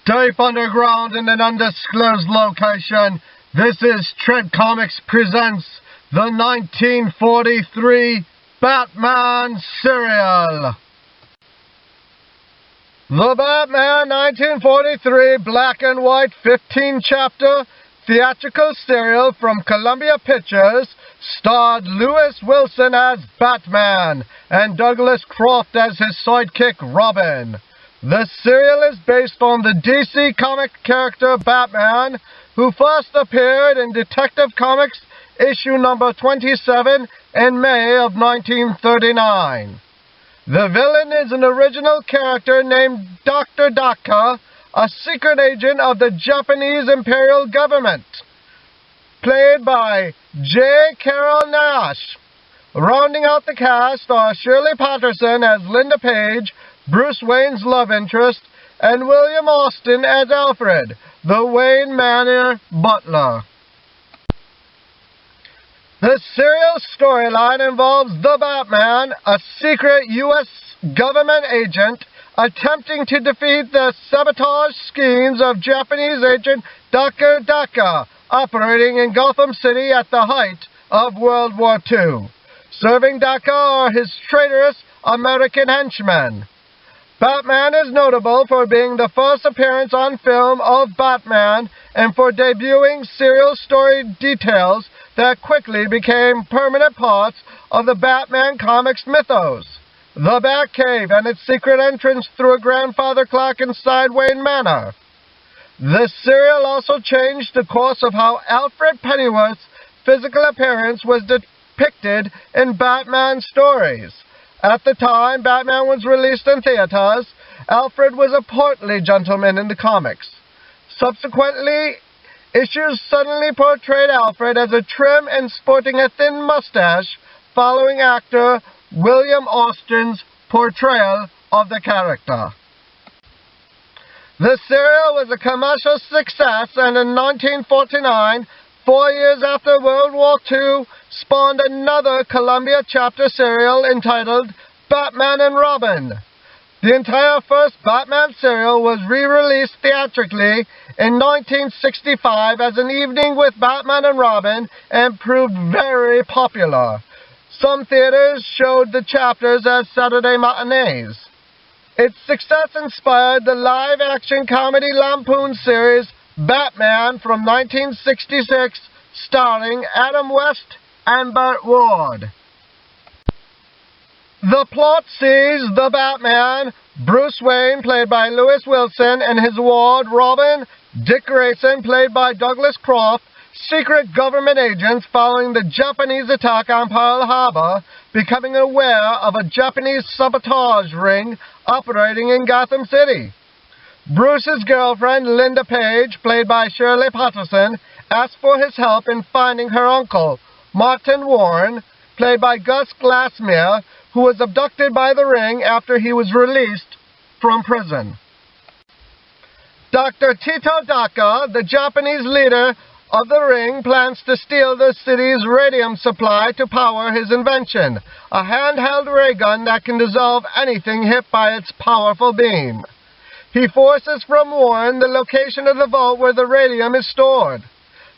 Deep underground in an undisclosed location, this is Tread Comics presents the 1943 Batman serial. The Batman 1943 black and white 15-chapter theatrical serial from Columbia Pictures starred Lewis Wilson as Batman and Douglas Croft as his sidekick Robin. The serial is based on the DC comic character Batman, who first appeared in Detective Comics issue number 27 in May of 1939. The villain is an original character named Dr. Daka, a secret agent of the Japanese Imperial government, played by Carrol Naish. Rounding out the cast are Shirley Patterson as Linda Page, Bruce Wayne's love interest, and William Austin as Alfred, the Wayne Manor butler. The serial storyline involves the Batman, a secret U.S. government agent, attempting to defeat the sabotage schemes of Japanese agent Daka, operating in Gotham City at the height of World War II. Serving Daka are his traitorous American henchmen. Batman is notable for being the first appearance on film of Batman and for debuting serial story details that quickly became permanent parts of the Batman comics mythos. The Batcave and its secret entrance through a grandfather clock inside Wayne Manor. The serial also changed the course of how Alfred Pennyworth's physical appearance was depicted in Batman stories. At the time Batman was released in theaters, Alfred was a portly gentleman in the comics. Subsequently, issues suddenly portrayed Alfred as a trim and sporting a thin mustache, following actor William Austin's portrayal of the character. The serial was a commercial success, and in 1949, 4 years after World War II, spawned another Columbia chapter serial entitled Batman and Robin. The entire first Batman serial was re-released theatrically in 1965 as an evening with Batman and Robin and proved very popular. Some theaters showed the chapters as Saturday matinees. Its success inspired the live-action comedy lampoon series Batman from 1966, starring Adam West and Burt Ward. The plot sees the Batman, Bruce Wayne, played by Lewis Wilson, and his ward, Robin, Dick Grayson, played by Douglas Croft, secret government agents following the Japanese attack on Pearl Harbor, becoming aware of a Japanese sabotage ring operating in Gotham City. Bruce's girlfriend, Linda Page, played by Shirley Patterson, asks for his help in finding her uncle, Martin Warren, played by Gus Glassmere, who was abducted by the ring after he was released from prison. Dr. Tito Daka, the Japanese leader of the ring, plans to steal the city's radium supply to power his invention, a handheld ray gun that can dissolve anything hit by its powerful beam. He forces from Warren the location of the vault where the radium is stored.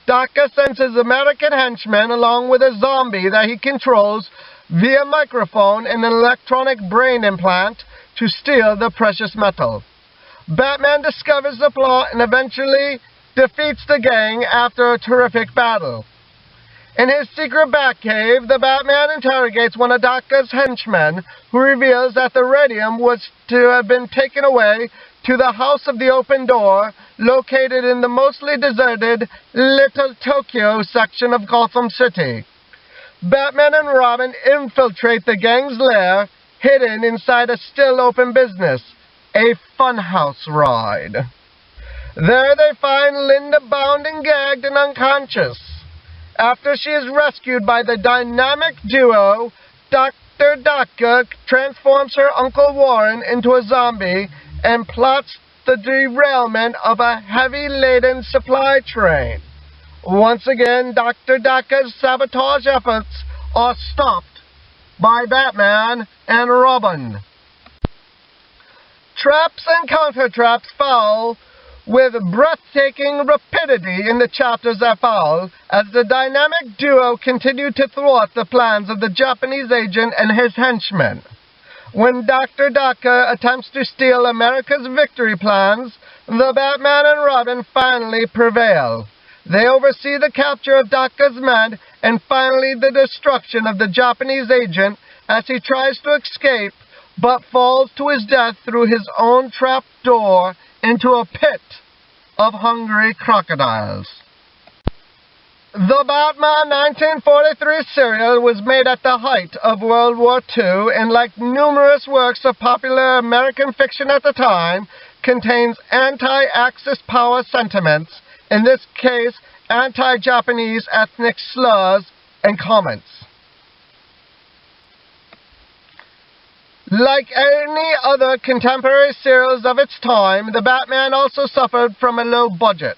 Daka sends his American henchmen along with a zombie that he controls via microphone and an electronic brain implant to steal the precious metal. Batman discovers the plot and eventually defeats the gang after a terrific battle. In his secret Batcave, the Batman interrogates one of Daka's henchmen, who reveals that the radium was to have been taken away to the House of the Open Door, located in the mostly deserted Little Tokyo section of Gotham City. Batman and Robin infiltrate the gang's lair, hidden inside a still-open business, a funhouse ride. There they find Linda bound and gagged and unconscious. After she is rescued by the dynamic duo, Dr. Daka transforms her Uncle Warren into a zombie and plots the derailment of a heavy-laden supply train. Once again, Dr. Daka's sabotage efforts are stopped by Batman and Robin. Traps and counter-traps follow with breathtaking rapidity in the chapters that follow, as the dynamic duo continue to thwart the plans of the Japanese agent and his henchmen. When Dr. Daka attempts to steal America's victory plans, the Batman and Robin finally prevail. They oversee the capture of Daka's men and finally the destruction of the Japanese agent as he tries to escape but falls to his death through his own trap door into a pit of hungry crocodiles. The Batman 1943 serial was made at the height of World War II and, like numerous works of popular American fiction at the time, contains anti-Axis power sentiments, in this case anti-Japanese ethnic slurs and comments. Like any other contemporary serials of its time, the Batman also suffered from a low budget.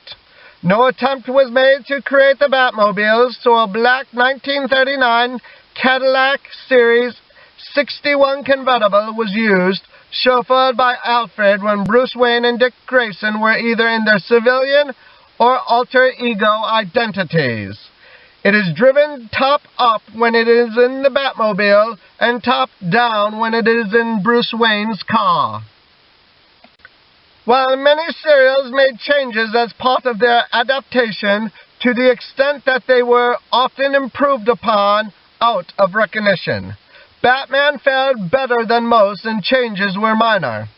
No attempt was made to create the Batmobiles, so a black 1939 Cadillac Series 61 convertible was used, chauffeured by Alfred, when Bruce Wayne and Dick Grayson were either in their civilian or alter ego identities. It is driven top up when it is in the Batmobile and top down when it is in Bruce Wayne's car. While many serials made changes as part of their adaptation, to the extent that they were often improved upon out of recognition, Batman fared better than most and changes were minor.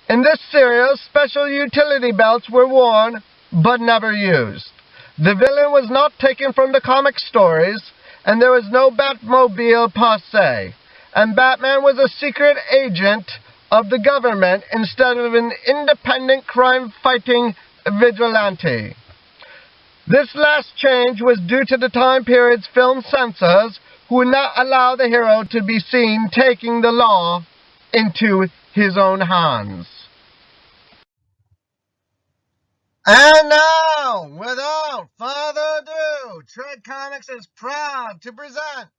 In this serial, special utility belts were worn but never used. The villain was not taken from the comic stories, and there was no Batmobile per se, and Batman was a secret agent of the government instead of an independent crime-fighting vigilante. This last change was due to the time period's film censors, who would not allow the hero to be seen taking the law into his own hands. And now, without further ado, Tread Comics is proud to present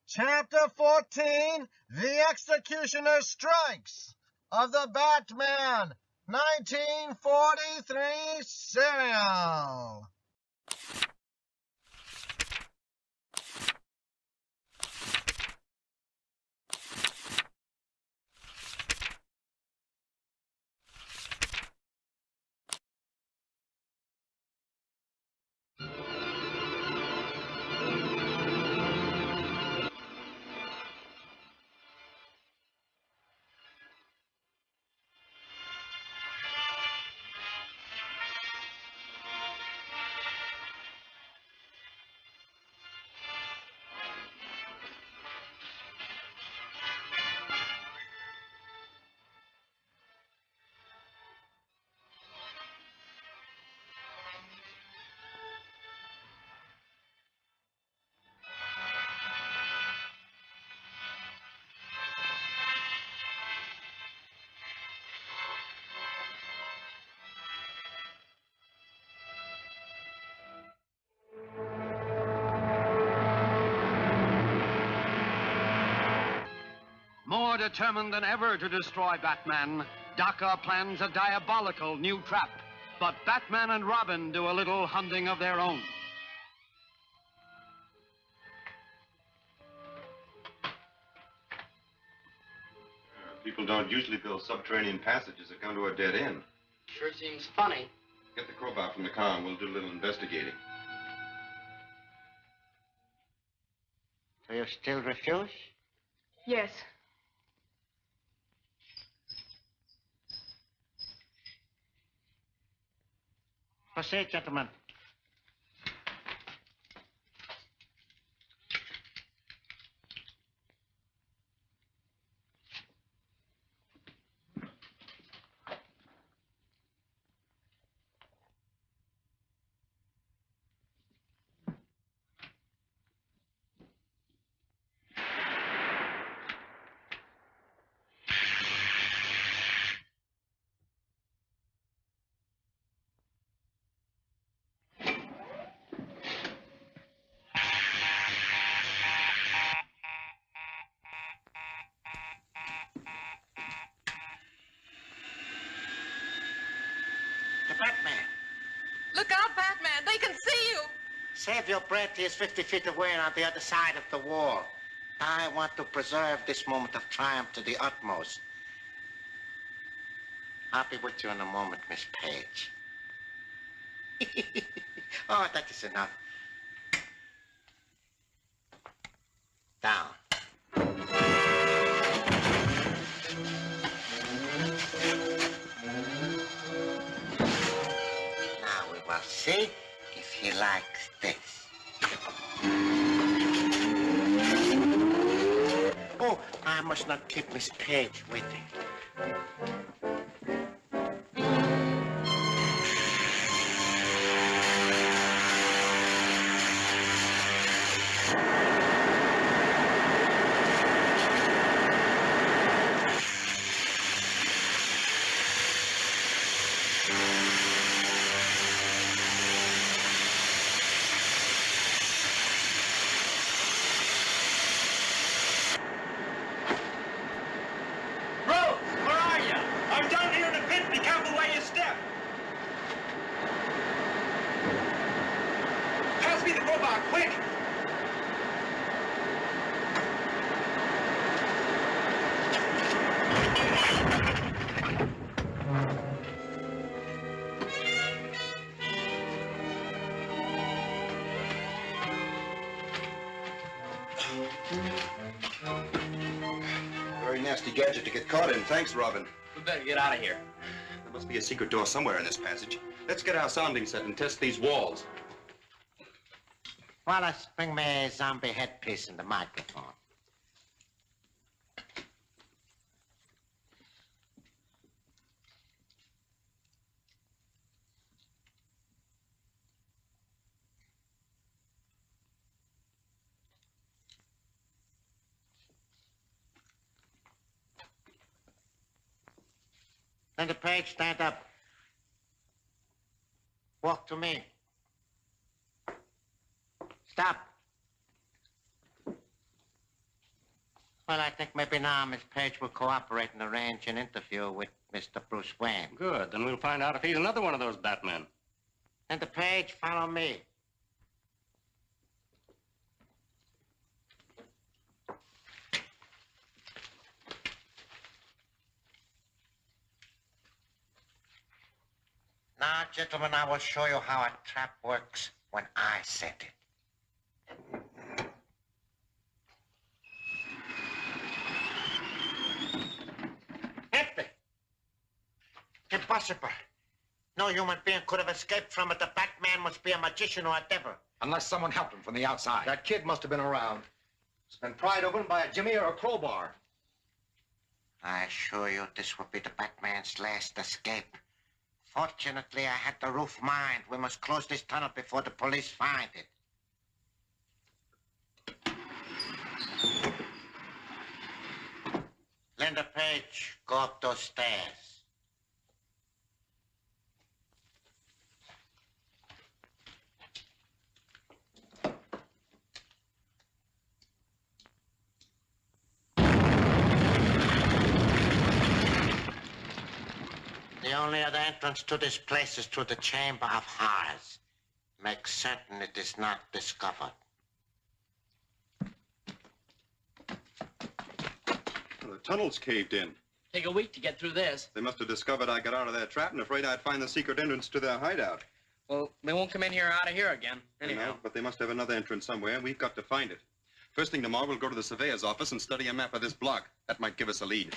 Chapter 14, The Executioner Strikes, of the Batman 1943 serial. More determined than ever to destroy Batman, Daka plans a diabolical new trap. But Batman and Robin do a little hunting of their own. People don't usually build subterranean passages that come to a dead end. Sure seems funny. Get the crowbar from the car and we'll do a little investigating. Do you still refuse? Yes. Proceed, gentlemen. the Batman. Look out, Batman. They can see you. Save your breath. He is 50 feet away and on the other side of the wall. I want to preserve this moment of triumph to the utmost. I'll be with you in a moment, Miss Page. Oh, that is enough. Down. Now we will see if he likes this. Oh, I must not keep Miss Page waiting. Very nasty gadget to get caught in. Thanks, Robin. We better get out of here. There must be a secret door somewhere in this passage. Let's get our sounding set and test these walls. Wallace, bring me a zombie headpiece and the microphone. Linda Page, stand up. Walk to me. Stop. Well, I think maybe now Miss Page will cooperate and arrange an interview with Mr. Bruce Wayne. Good. Then we'll find out if he's another one of those Batmen. Linda Page, follow me. Now, gentlemen, I will show you how a trap works when I set it. Empty. Impossible. No human being could have escaped from it. The Batman must be a magician or a devil. Unless someone helped him from the outside. That kid must have been around. It's been pried open by a jimmy or a crowbar. I assure you this will be the Batman's last escape. Fortunately, I had the roof mined. We must close this tunnel before the police find it. Linda Page, go up those stairs. The only other entrance to this place is through the Chamber of Horrors. Make certain it is not discovered. Well, the tunnel's caved in. Take a week to get through this. They must have discovered I got out of their trap and afraid I'd find the secret entrance to their hideout. Well, they won't come in here or out of here again. Anyhow. No, but they must have another entrance somewhere, and we've got to find it. First thing tomorrow, we'll go to the surveyor's office and study a map of this block. That might give us a lead.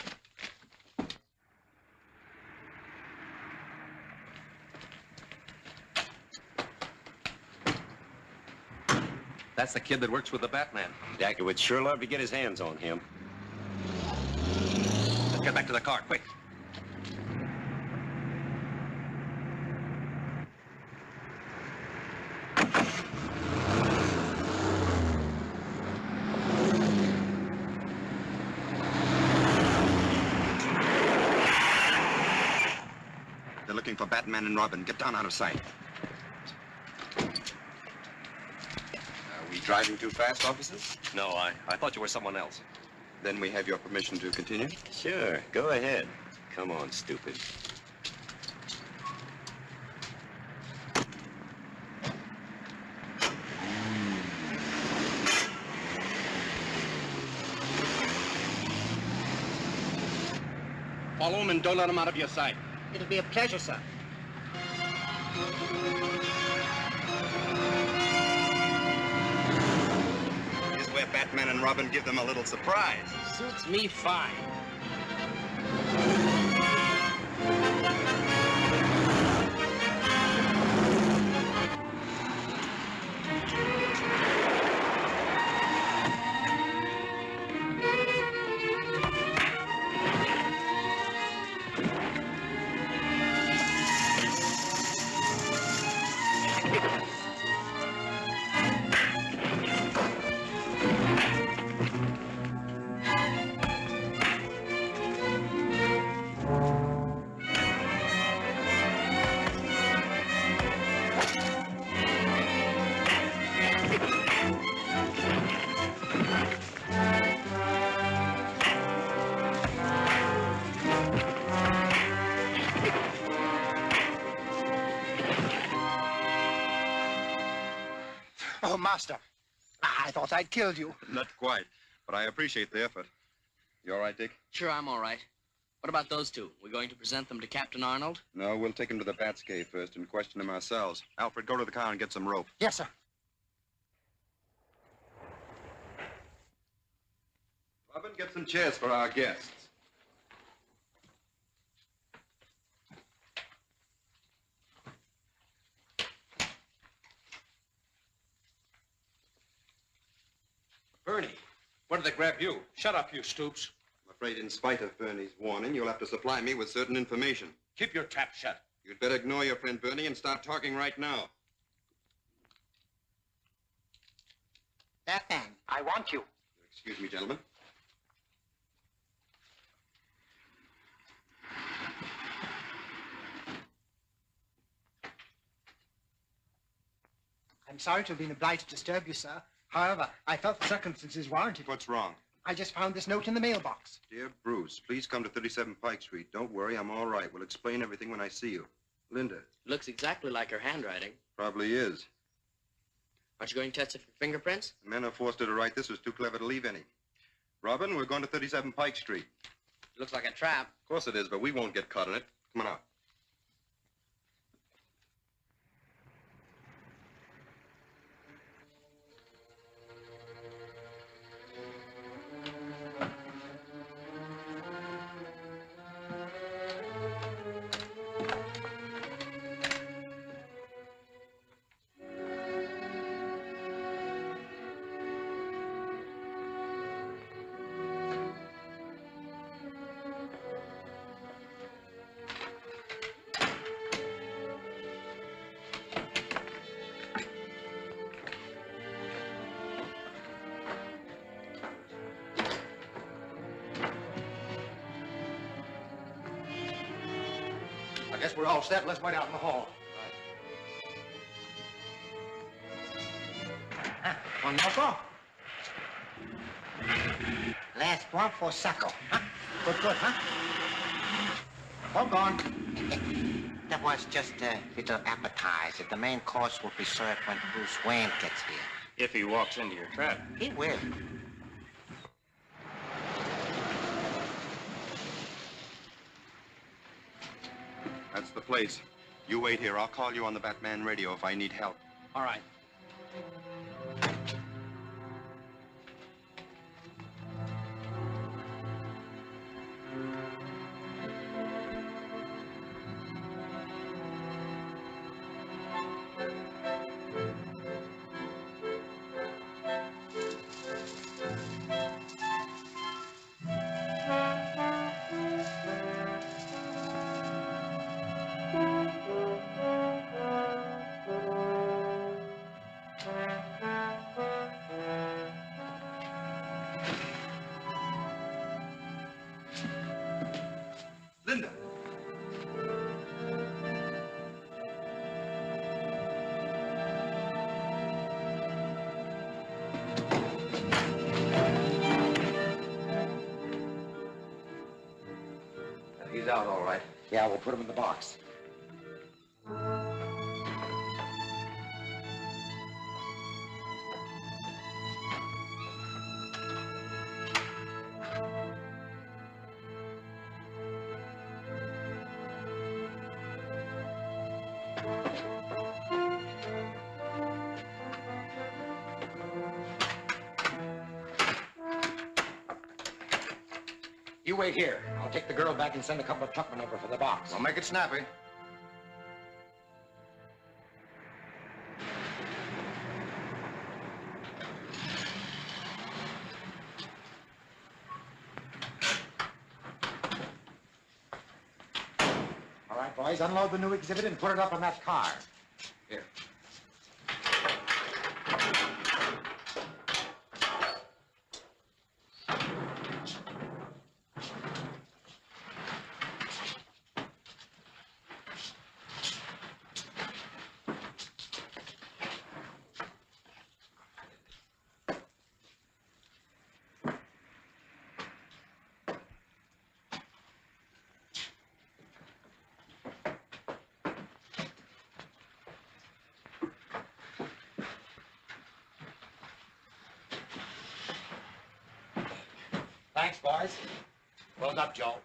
That's the kid that works with the Batman. Daka would sure love to get his hands on him. Let's get back to the car, quick. They're looking for Batman and Robin. Get down out of sight. Are we driving too fast, officers? No, I thought you were someone else. Then we have your permission to continue? Sure, go ahead. Come on, stupid. Follow him and don't let him out of your sight. It'll be a pleasure, sir. Here's where Batman and Robin give them a little surprise. Suits me fine. Oh, Master. I thought I'd killed you. Not quite, but I appreciate the effort. You all right, Dick? Sure, I'm all right. What about those two? We're going to present them to Captain Arnold? No, we'll take him to the Bat's cave first and question him ourselves. Alfred, go to the car and get some rope. Yes, sir. Robin, get some chairs for our guests. Bernie, what did they grab you? Shut up, you stoops. I'm afraid in spite of Bernie's warning, you'll have to supply me with certain information. Keep your trap shut. You'd better ignore your friend Bernie and start talking right now. Batman, I want you. Excuse me, gentlemen. I'm sorry to have been obliged to disturb you, sir. However, I felt the circumstances warranted. What's wrong? I just found this note in the mailbox. Dear Bruce, please come to 37 Pike Street. Don't worry, I'm all right. We'll explain everything when I see you. Linda. Looks exactly like her handwriting. Probably is. Aren't you going to test it for fingerprints? The man who forced her to write this was too clever to leave any. Robin, we're going to 37 Pike Street. Looks like a trap. Of course it is, but we won't get caught in it. Come on out. I guess we're all set. Let's wait out in the hall. One more call. Last one for Suckle. Huh? Good, huh? All gone. That was just a little appetizer. The main course will be served when Bruce Wayne gets here. If he walks into your trap. He will. That's the place. You wait here. I'll call you on the Batman radio if I need help. All right. Linda. He's out all right. Yeah, we'll put him in the box. You wait here. I'll take the girl back and send a couple of truckmen over for the box. Well, make it snappy. All right, boys, unload the new exhibit and put it up in that car. Here. Thanks, boys. Rolled up, Joe.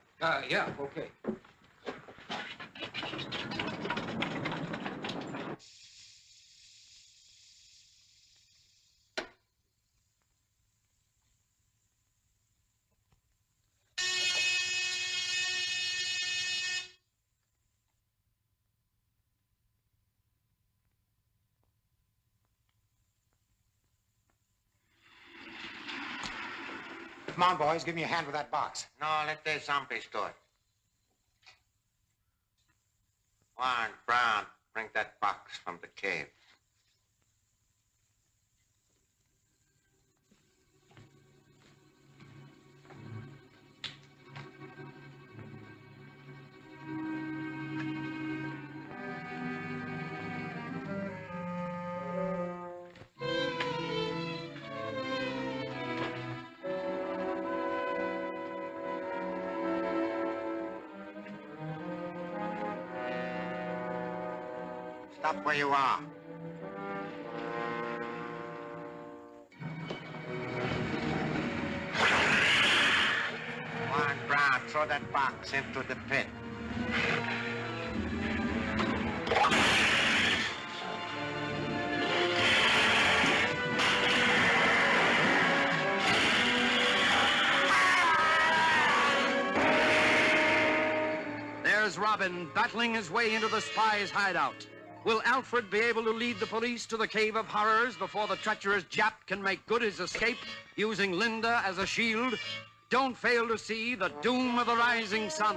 Yeah, okay. Come on, boys, give me a hand with that box. No, let the zombies do it. Warren, Brown, bring that box from the cave. Stop where you are. Warren Brown, throw that box into the pit. There's Robin battling his way into the spy's hideout. Will Alfred be able to lead the police to the Cave of Horrors before the treacherous Jap can make good his escape, using Linda as a shield? Don't fail to see The Doom of the Rising Sun,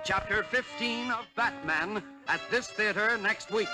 Chapter 15 of Batman, at this theater next week.